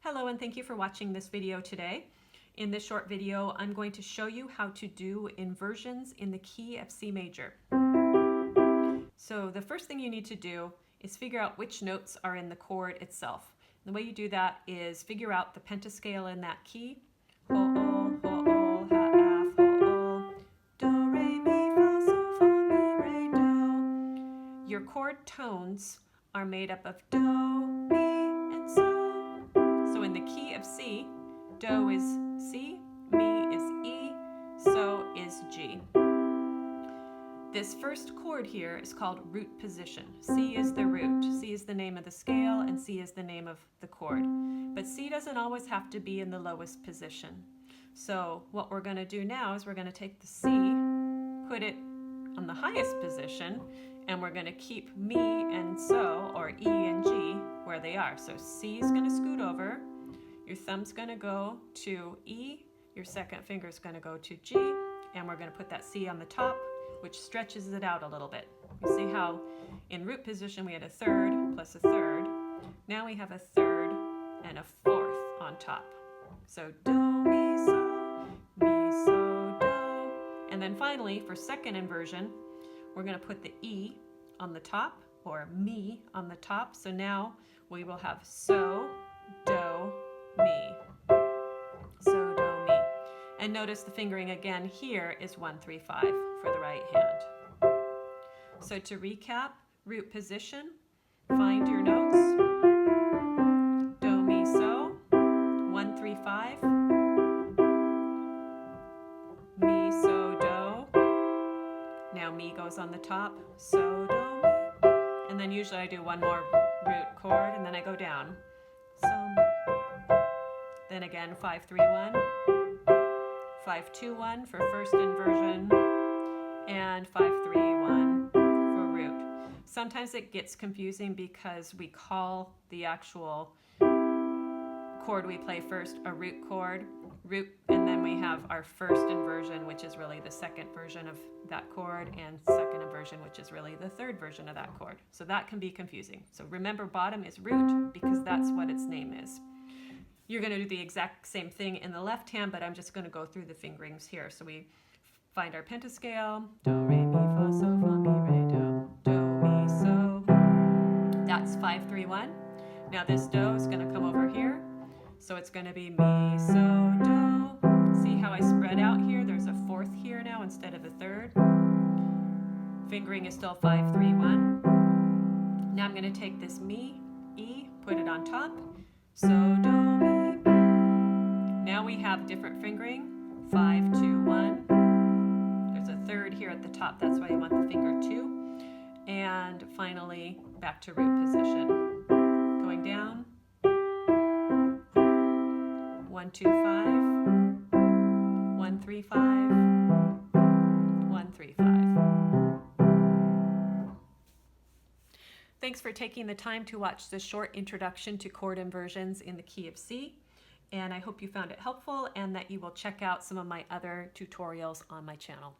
Hello and thank you for watching this video today. In this short video, I'm going to show you how to do inversions in the key of C major. So the first thing you need to do is figure out which notes are in the chord itself. The way you do that is figure out the pentascale in that key. Ho, oh, ha, af, ho, oh, do, re, mi, fa, sol, fa, mi, re, do. Your chord tones are made up of do, mi, and so. So in the key of C, do is C, mi is E, so is G. This first chord here is called root position. C is the root. C is the name of the scale and C is the name of the chord. But C doesn't always have to be in the lowest position. So what we're going to do now is we're going to take the C, put it on the highest position, and we're going to keep mi and so, or E and G, where they are. So C is going to scoot over, your thumb's going to go to E, your second finger is going to go to G, and we're going to put that C on the top, which stretches it out a little bit. You see how in root position we had a third plus a third. Now we have a third and a fourth on top. So do, mi, so, do. And then finally, for second inversion, we're going to put the E on the top, or mi on the top. So now we will have so, do, mi. So, do, mi. And notice the fingering again here is 1, 3, 5 for the right hand. So to recap, root position, find your notes. Do, mi, so, 1, 3, 5. Mi, so, do. Now mi goes on the top, so, do, mi. And then usually I do one more root chord and then I go down. So, then again 5, 3, 1. 5, 2, 1 for first inversion, and 5, 3, 1 for root. Sometimes it gets confusing because we call the actual chord we play first a root chord, and then we have our first inversion, which is really the second version of that chord, and second inversion, which is really the third version of that chord. So that can be confusing. So remember, bottom is root because that's what its name is. You're going to do the exact same thing in the left hand, but I'm just going to go through the fingerings here. So we find our pentascale, do, re, mi, fa, sol, fa, mi, re, do, mi, so. That's 5, 3, 1. Now this do is going to come over here. So it's going to be mi, so, do. See how I spread out here? There's a fourth here now instead of a third. Fingering is still 5, 3, 1. Now I'm going to take this mi, E, put it on top. So, do, mi. Now we have different fingering, 5, 2, 1. There's a third here at the top, that's why you want the finger 2. And finally, back to root position. Going down, 1, 2, 5, 1, 3, 5, 1, 3, 5. Thanks for taking the time to watch this short introduction to chord inversions in the key of C. And I hope you found it helpful and that you will check out some of my other tutorials on my channel.